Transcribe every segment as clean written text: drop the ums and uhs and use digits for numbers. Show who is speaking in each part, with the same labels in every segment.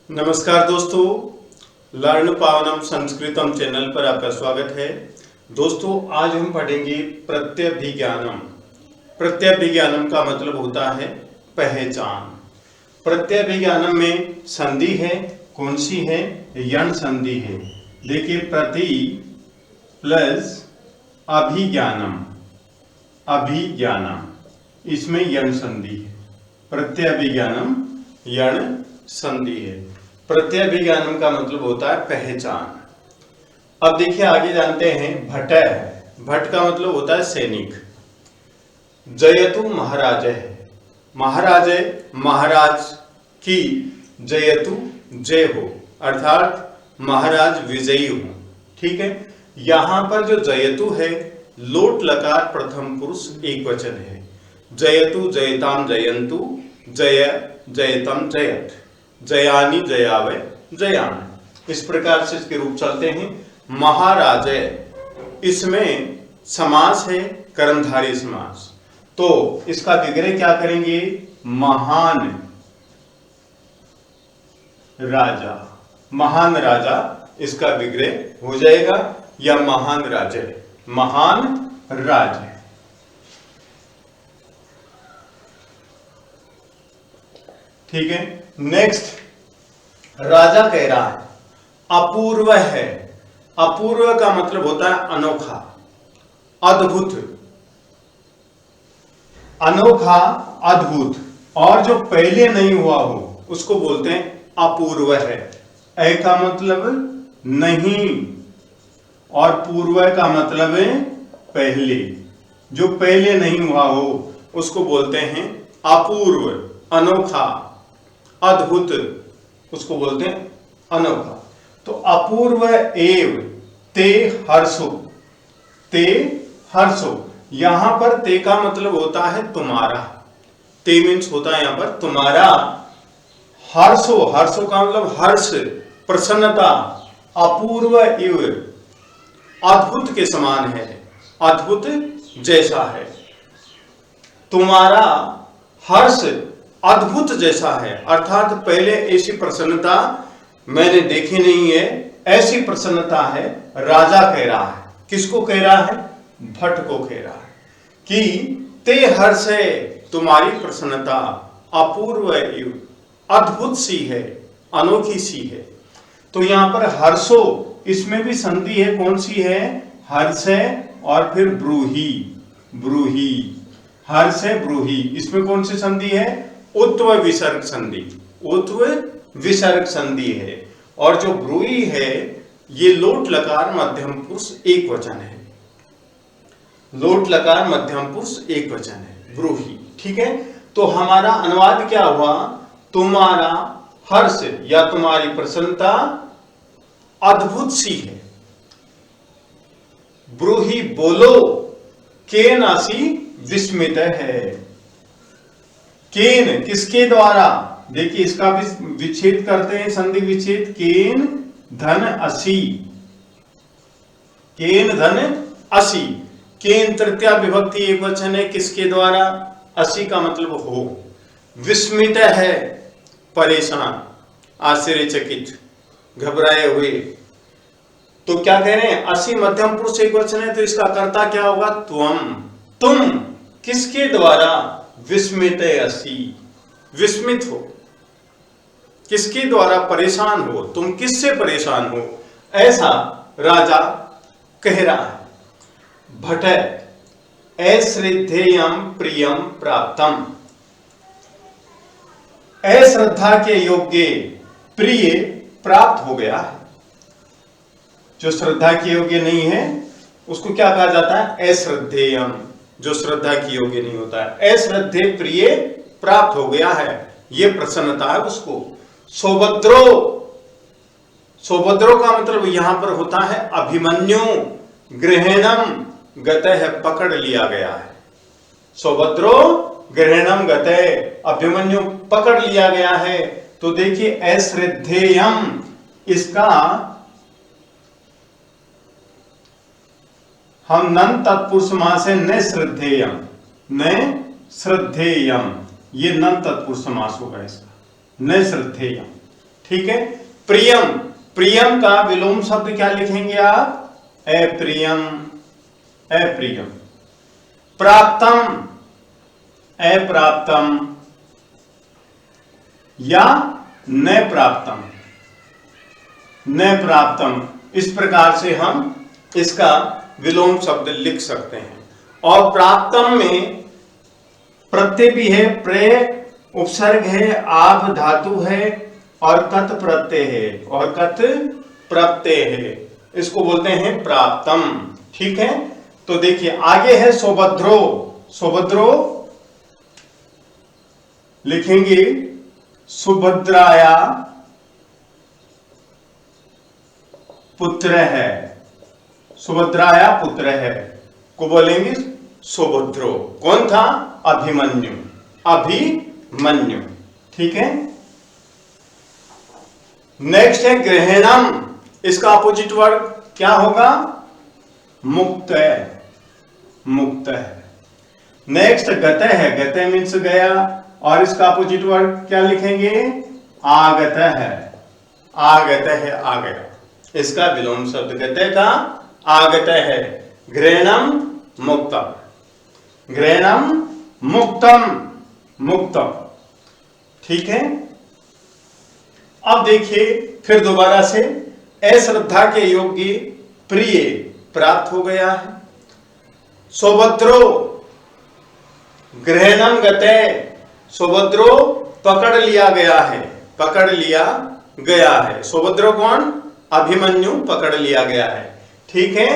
Speaker 1: नमस्कार दोस्तों, learn पावनम संस्कृतम channel पर आपका स्वागत है। दोस्तों, आज हम पढ़ेंगे प्रत्यभिज्ञानम। प्रत्यभिज्ञानम का मतलब होता है पहचान। प्रत्यभिज्ञानम में संधि है, कौन सी है? यण संधि है। देखिए, प्रति प्लस अभिज्ञानम, अभिज्ञानम, इसमें यण संधि है। प्रत्यभिज्ञानम यण संधि है। प्रत्यभिज्ञानम का मतलब होता है पहचान। अब देखिए, आगे जानते हैं भट है। भट का मतलब होता है सैनिक। जयतु महाराज है। महाराज है, महाराज की जयतु जय हो, अर्थात महाराज विजयी हो। ठीक है। यहां पर जो जयतु है, लोट लकार प्रथम पुरुष एक वचन है। जयतु जयताम जयंतु, जय जयतम जयत, जयानी जयावे जयान, इस प्रकार से इसके रूप चलते हैं। महाराज, इसमें समास है कर्मधारय समास, तो इसका विग्रह क्या करेंगे? महान राजा। महान राजा इसका विग्रह हो जाएगा, या महान राजा, महान राज। ठीक है। नेक्स्ट, राजा कह रहा है अपूर्व है। अपूर्व का मतलब होता है अनोखा, अद्भुत। अनोखा, अद्भुत, और जो पहले नहीं हुआ हो उसको बोलते हैं अपूर्व है। ए का मतलब नहीं, और पूर्व का मतलब है पहले। जो पहले नहीं हुआ हो उसको बोलते हैं अपूर्व। अनोखा, अद्भुत, उसको बोलते हैं अनोखा। तो अपूर्व एव ते हर्षो, ते हर्षो, यहां पर ते का मतलब होता है तुम्हारा। ते मीन्स होता है यहां पर तुम्हारा। हर्षो, हर्षो का मतलब हर्ष, प्रसन्नता। अपूर्व एव, अद्भुत के समान है, अद्भुत जैसा है। तुम्हारा हर्ष अद्भुत जैसा है, अर्थात पहले ऐसी प्रसन्नता मैंने देखी नहीं है, ऐसी प्रसन्नता है। राजा कह रहा है, किसको कह रहा है? भट को कह रहा है कि ते हर्ष है, तुम्हारी प्रसन्नता अपूर्व एव, अद्भुत सी है, अनोखी सी है। तो यहां पर हर्षो, इसमें भी संधि है, कौन सी है? हर्ष है, और फिर ब्रूही, ब्रूही, हर्ष है, ब्रूही, इसमें कौन सी संधि है? उत्व विसर्ग संधि, उत्व विसर्ग संधि है। और जो ब्रूही है, ये लोट लकार मध्यम पुरुष एक वचन है। लोट लकार मध्यम पुरुष एक वचन है, ब्रूही। ठीक है। तो हमारा अनुवाद क्या हुआ? तुम्हारा हर्ष या तुम्हारी प्रसन्नता अद्भुत सी है। ब्रूही बोलो, केन असी विस्मित है। केन, किसके द्वारा? देखिए, इसका भी विच्छेद करते हैं, संधि विच्छेद। केन धन असी, केन धन असी। केन तृतीया विभक्ति एक वचन है, किसके द्वारा? असी का मतलब हो। विस्मित है, परेशान, आश्चर्यचकित, घबराए हुए। तो क्या कह रहे हैं? असी मध्यम पुरुष एक वचन है, तो इसका कर्ता क्या होगा? त्वम, तुम। किसके द्वारा? विस्मित असी, विस्मित हो, किसके द्वारा? परेशान हो, तुम किससे परेशान हो, ऐसा राजा कह रहा है। भट, अश्रद्धेयम प्रियम प्राप्तम, अश्रद्धा के योग्य प्रिय प्राप्त हो गया है। जो श्रद्धा के योग्य नहीं है उसको क्या कहा जाता है? अश्रद्धेयम, जो श्रद्धा की योग्य नहीं होता है। अश्रद्धे प्रिय प्राप्त हो गया है, ये प्रसन्नता है उसको। सौभद्रो, सौभद्रो का मतलब यहां पर होता है अभिमन्यु। ग्रहणम गतः, पकड़ लिया गया है। सौभद्रो ग्रहणम गतः, अभिमन्यु पकड़ लिया गया है। तो देखिए, अश्रद्धेयम, इसका हम नन तत्पुरुष समास है, न श्रद्धेयम, न श्रद्धेयम, ये नन तत्पुरुष समास होगा इसका, न श्रद्धेयम। ठीक है। प्रियम, प्रियम का विलोम शब्द क्या लिखेंगे आप? अप्रियम, अप्रियम। प्राप्तम, अप्राप्तम या न प्राप्तम, न प्राप्तम, इस प्रकार से हम इसका विलोम शब्द लिख सकते हैं। और प्राप्तम में प्रत्यय भी है, प्रे उपसर्ग है, आप धातु है और कत प्रत्यय है, और कत प्रत्यय है, इसको बोलते हैं प्राप्तम। ठीक है। तो देखिए आगे है सौभद्रो, सौभद्रो लिखेंगे सुभद्राया पुत्र है, सुभद्राया पुत्र है को बोलेंगे सौभद्रो। कौन था? अभिमन्यु, अभिमन्यु। ठीक है। नेक्स्ट है ग्रहणम, इसका अपोजिट वर्ड क्या होगा? मुक्त है, मुक्त है। नेक्स्ट गतः है, गतः मीन्स गया, और इसका अपोजिट वर्ड क्या लिखेंगे? आगत है, आगत है, आ गया। इसका विलोम शब्द गतः का आगत है। ग्रहणम मुक्तम, ग्रहणम मुक्तम, मुक्तम। ठीक है। अब देखिए फिर दोबारा से, अश्रद्धा के योग्य प्रिय प्राप्त हो गया है। सौभद्रो ग्रहणम गते, सौभद्रो पकड़ लिया गया है, पकड़ लिया गया है। सौभद्रो कौन? अभिमन्यु पकड़ लिया गया है। ठीक है।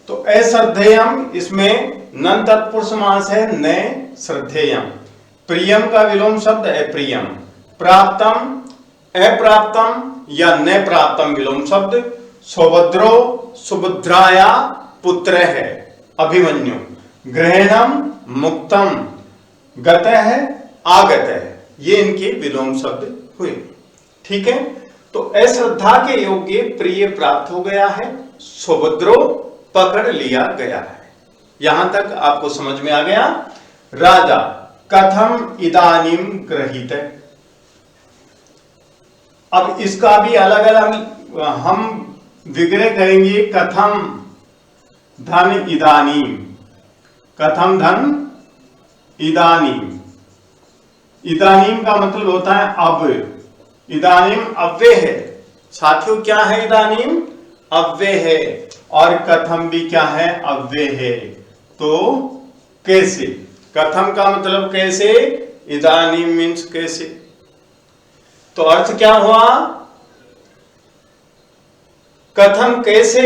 Speaker 1: तो अश्रद्धेयम, इसमें नन तत्पुरुष समास है, न श्रद्धेयम। प्रियम का विलोम शब्द अप्रियम। प्राप्तम, अप्राप्तम या न प्राप्तम विलोम शब्द। सौभद्रो सुभद्राया पुत्र है, अभिमन्यु। ग्रहणम मुक्तम, गतः है, आगत है, ये इनके विलोम शब्द हुए। ठीक है। तो अश्रद्धा के योग्य प्रिय प्राप्त हो गया है, सौभद्रो पकड़ लिया गया है। यहां तक आपको समझ में आ गया। राजा कथम इदानीम गृहीत, अब इसका भी अलग अलग हम विग्रह करेंगे। कथम धन इदानीम, कथम धन इदानीम, इदानीम का मतलब होता है अब। इदानीम अव्यय है साथियों, क्या है? इदानीम अव्यय है, और कथम भी क्या है? अव्यय है। तो कैसे? कथम का मतलब कैसे, इदानीम मीन्स कैसे। तो अर्थ क्या हुआ? कथम कैसे,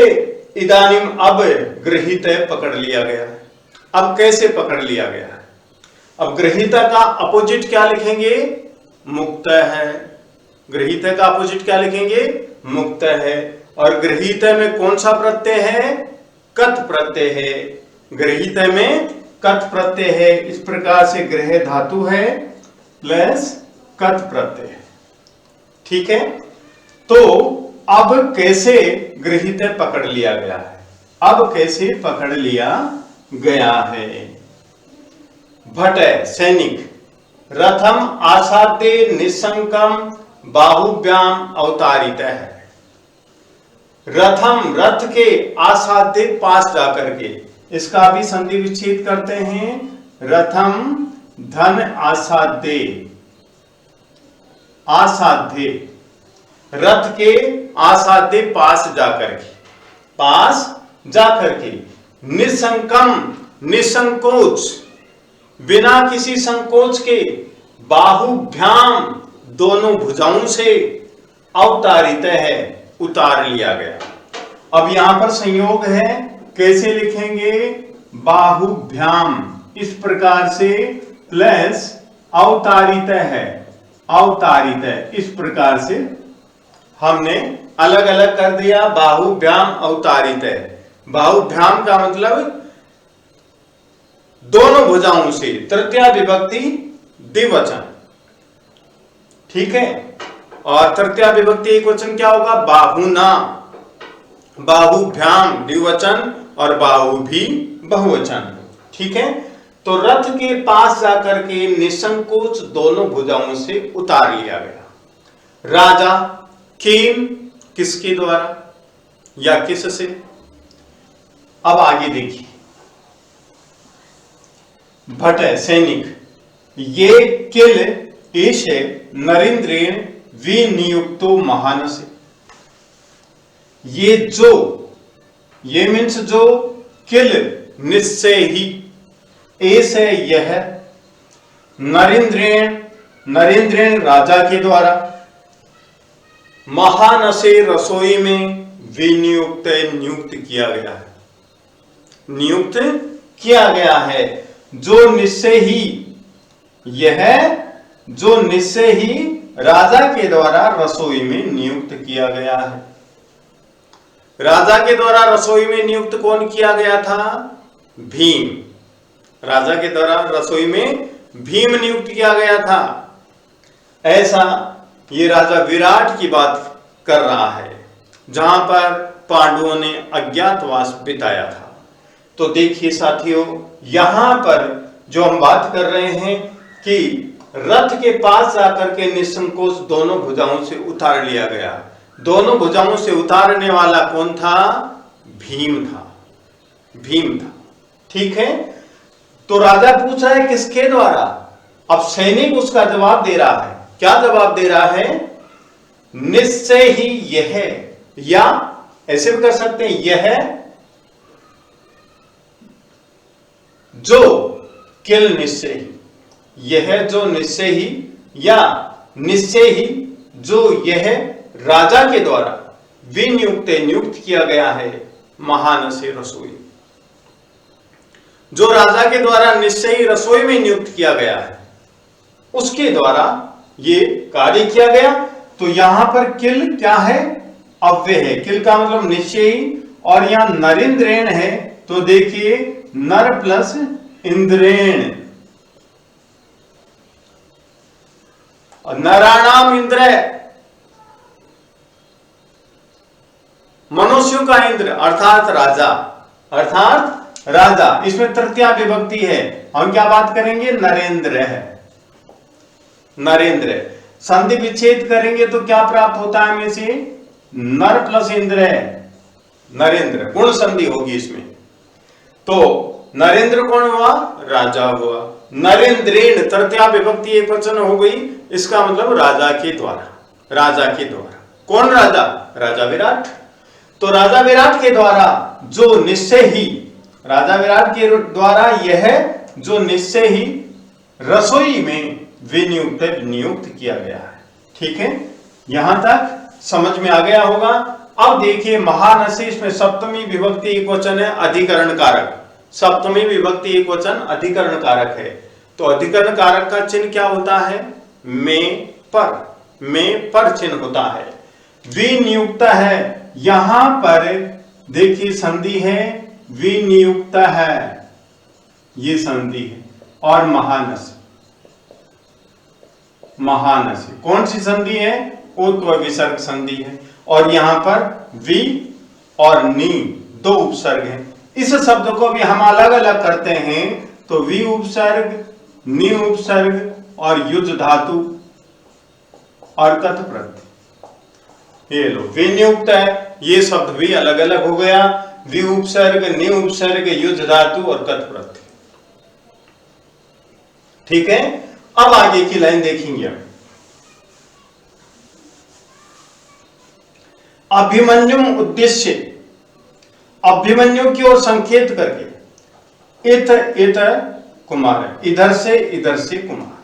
Speaker 1: इदानीम अब गृहीत है, पकड़ लिया गया है। अब कैसे पकड़ लिया गया है? अब गृहीता का अपोजिट क्या लिखेंगे? मुक्त है। गृहीत का अपोजिट क्या लिखेंगे? मुक्त है। और गृहीत में कौन सा प्रत्यय है? कत प्रत्यय है। गृहीत में कत प्रत्यय है, इस प्रकार से गृह धातु है प्लस कत प्रत्यय है। ठीक है। तो अब कैसे गृहीत पकड़ लिया गया है? अब कैसे पकड़ लिया गया है? भट सैनिक रथम आसाद्य निशंकम बाहुव्याम अवतारित है। रथम रथ के आसाद्य पास जाकर के, इसका भी संधि विच्छेद करते हैं। रथम धन आसाद्य, आसाध्य रथ के आसाध्य पास जाकर के, पास जाकर के। निसंकम निसंकोच, बिना किसी संकोच के। बाहुभ्याम दोनों भुजाओं से। अवतारित है, उतार लिया गया। अब यहां पर संयोग है, कैसे लिखेंगे? बाहुभ्याम इस प्रकार से प्लस अवतारित है, अवतारित है, इस प्रकार से हमने अलग अलग कर दिया। बाहुभ्याम अवतारित है। बाहुभ्याम का मतलब दोनों भुजाओं से, तृतीया विभक्ति द्विवचन। ठीक है। और तृतीया विभक्ति एक वचन क्या होगा? बाहुना। बाहुभ्याम द्विवचन और बाहु भी बहुवचन। ठीक है। तो रथ के पास जाकर के निसंकोच दोनों भुजाओं से उतार लिया गया। राजा किम किसके द्वारा या किससे। अब आगे देखिए, भट है सैनिक, ये किल ईश नरेंद्रेण विनियुक्तो महानसे। ये जो, ये मीन्स जो, किल निश्चय ही, एस है यह, नरेंद्रेण नरेंद्रेण राजा के द्वारा, महानसे रसोई में विनियुक्त नियुक्त किया गया है, नियुक्त किया गया है। जो निश्चय ही, यह जो निश्चय ही राजा के द्वारा रसोई में नियुक्त किया गया है। राजा के द्वारा रसोई में नियुक्त कौन किया गया था? भीम। राजा के द्वारा रसोई में भीम नियुक्त किया गया था। ऐसा ये राजा विराट की बात कर रहा है, जहां पर पांडवों ने अज्ञातवास बिताया था। तो देखिए साथियों, यहां पर जो हम बात कर रहे हैं कि रथ के पास जाकर के निसंकोच दोनों भुजाओं से उतार लिया गया। दोनों भुजाओं से उतारने वाला कौन था? भीम था, भीम था। ठीक है, तो राजा पूछ रहा है किसके द्वारा? अब सैनिक उसका जवाब दे रहा है। क्या जवाब दे रहा है? निश्चय ही यह, या ऐसे भी कर सकते हैं, यह जो किल निश्चय ही, यह जो निश्चय ही, या निश्चय ही जो यह राजा के द्वारा विनियुक्त नियुक्त किया गया है महानसे रसोई। जो राजा के द्वारा निश्चय ही रसोई में नियुक्त किया गया है, उसके द्वारा ये कार्य किया गया। तो यहां पर किल क्या है? अव्यय है। किल का मतलब निश्चय ही, और यहां नरेंद्रेण है, तो देखिए नर प्लस इंद्रेण, नराणाम इंद्र, मनुष्यों का इंद्र अर्थात राजा, अर्थात राजा। इसमें तृतीया विभक्ति है। हम क्या बात करेंगे? नरेंद्र है, नरेंद्र। संधि विच्छेद करेंगे तो क्या प्राप्त होता है? में से नर प्लस इंद्र है, नरेंद्र। गुण संधि होगी इसमें, तो नरेंद्र कौन हुआ? राजा हुआ। नरेंद्रेण तृतीया विभक्ति एक वचन हो गई, इसका मतलब राजा के द्वारा, राजा के द्वारा। कौन राजा? राजा विराट। तो राजा विराट के द्वारा जो निश्चय ही, राजा विराट के द्वारा यह जो निश्चय ही रसोई में विनियुक्त नियुक्त किया गया है। ठीक है, यहां तक समझ में आ गया होगा। अब देखिए महानसे, इसमें सप्तमी विभक्ति एक वचन है, अधिकरण कारक। सप्तमी विभक्ति एक वचन अधिकरण कारक है। तो अधिकरण कारक का चिन्ह क्या होता है? में पर, में पर चिन्ह होता है। विनियुक्त है, यहां पर देखिए संधि है, विनियुक्त है, ये संधि है। और महानस, महानस कौन सी संधि है? उत्व विसर्ग संधि है। और यहां पर वि और नी दो उपसर्ग हैं। इस शब्द को भी हम अलग अलग करते हैं, तो वि उपसर्ग, नि उपसर्ग और युज धातु और कथ प्रत्यय। ये लो, विनियुक्त है, ये शब्द भी अलग अलग हो गया। वि उपसर्ग, नि उपसर्ग, युज धातु और कथ प्रत्यय। ठीक है, अब आगे की लाइन देखेंगे। अभिमन्यु उद्देश्य, अभिमन्यु की ओर संकेत करके इत इत कुमार, इधर से कुमार,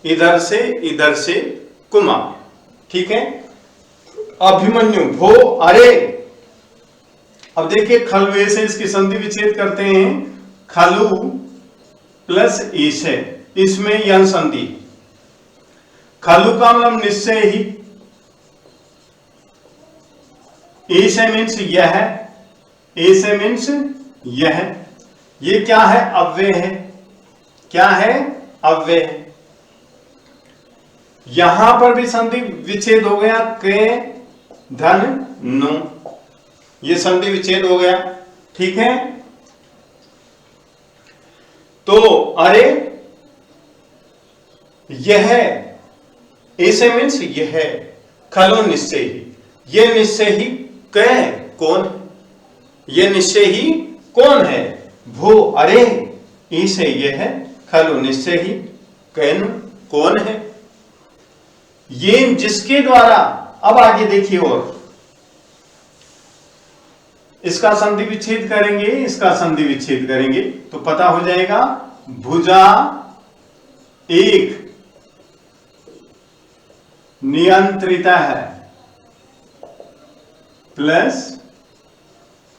Speaker 1: इधर से कुमार। ठीक है, अभिमन्यु भो अरे। अब देखिए खलवे से इसकी संधि विच्छेद करते हैं, खलु प्लस ईसे, इसमें यन संधि। खलु का मतलब निश्चय ही, ईसे मीन्स यह, ऐसे मीन्स यह। ये क्या है? अव्यय है। क्या है? अव्यय है। यहां पर भी संधि विच्छेद हो गया, के धन नु, ये संधि विच्छेद हो गया। ठीक है, तो अरे यह, ऐसे मीन्स यह, खलो निश्चय ही। ये निश्चय ही कै कौन, ये निश्चय ही कौन है, भो अरे ईसे ये है, खलु निश्चय ही कैन कौन है। ये जिसके द्वारा, अब आगे देखिए और इसका संधि विच्छेद करेंगे, इसका संधि विच्छेद करेंगे तो पता हो जाएगा भुजा एक नियंत्रिता है प्लस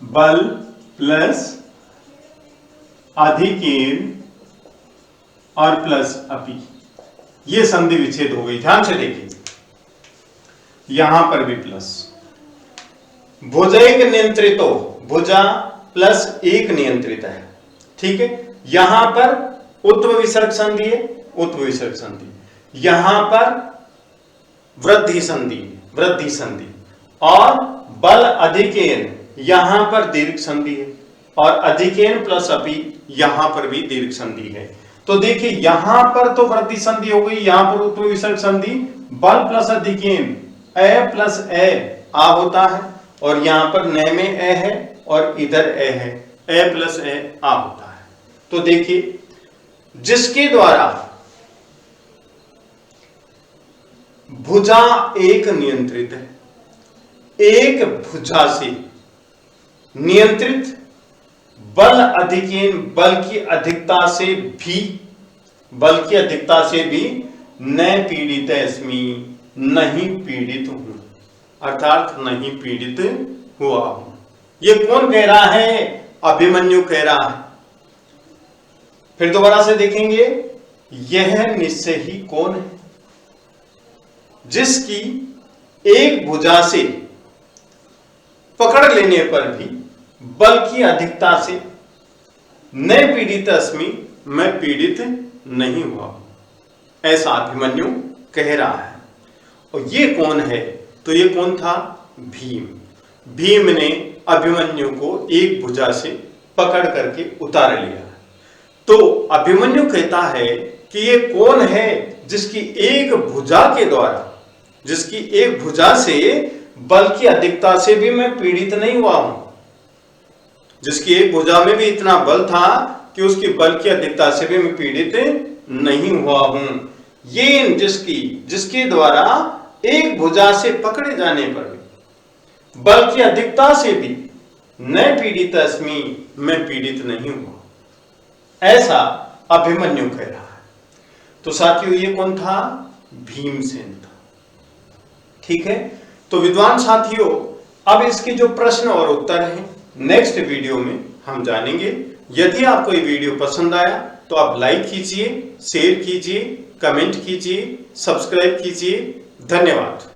Speaker 1: बल प्लस अधिकीर्ण और प्लस अपी, ये संधि विच्छेद हो गई। ध्यान से देखिए, यहां पर भी प्लस, भुजा एक नियंत्रित हो, भुजा प्लस एक नियंत्रित है, ठीक है। यहां पर उत्व विसर्ग संधि है, उत्व विसर्ग संधि, यहां पर वृद्धि संधि, वृद्धि संधि, और बल अधिकेन यहां पर दीर्घ संधि है, और अधिकेन प्लस अपी यहां पर भी दीर्घ संधि है। तो देखिए यहां पर तो वृद्धि संधि हो गई, यहां पर उत्व विसर्ग संधि, बल प्लस अधिकेन ए प्लस ए आ होता है, और यहां पर न में ए है और इधर ए है, ए प्लस ए आ होता है। तो देखिए जिसके द्वारा भुजा एक नियंत्रित है, एक भुजा से नियंत्रित, बल अधिकेन बल की अधिकता से भी, बल की अधिकता से भी न पीड़ित अस्मि, नहीं पीड़ित हूं, अर्थात नहीं पीड़ित हुआ हूं। ये कौन कह रहा है? अभिमन्यु कह रहा है। फिर दोबारा से देखेंगे, यह निश्चय ही कौन है, जिसकी एक भुजा से पकड़ लेने पर भी बल की अधिकता से न पीड़ित अस्मि, मैं पीड़ित नहीं हुआ, ऐसा अभिमन्यु कह रहा है। और ये कौन है? तो ये कौन था? भीम। भीम ने अभिमन्यु को एक भुजा से पकड़ करके उतार लिया। तो अभिमन्यु कहता है कि ये कौन है जिसकी एक भुजा के द्वारा, जिसकी एक भुजा से बल की अधिकता से भी मैं पीड़ित नहीं हुआ हूं, जिसकी एक भुजा में भी इतना बल था कि उसकी बल की अधिकता से भी मैं पीड़ित नहीं हुआ हूं। ये जिसके द्वारा एक भुजा से पकड़े जाने पर भी बल की अधिकता से भी न पीड़ित अस्मि, मैं पीड़ित नहीं हुआ, ऐसा अभिमन्यु कह रहा है। तो साथियों ये कौन था? भीमसेन था। ठीक है, तो विद्वान साथियों अब इसके जो प्रश्न और उत्तर हैं नेक्स्ट वीडियो में हम जानेंगे। यदि आपको ये वीडियो पसंद आया तो आप लाइक कीजिए, शेयर कीजिए, कमेंट कीजिए, सब्सक्राइब कीजिए। धन्यवाद।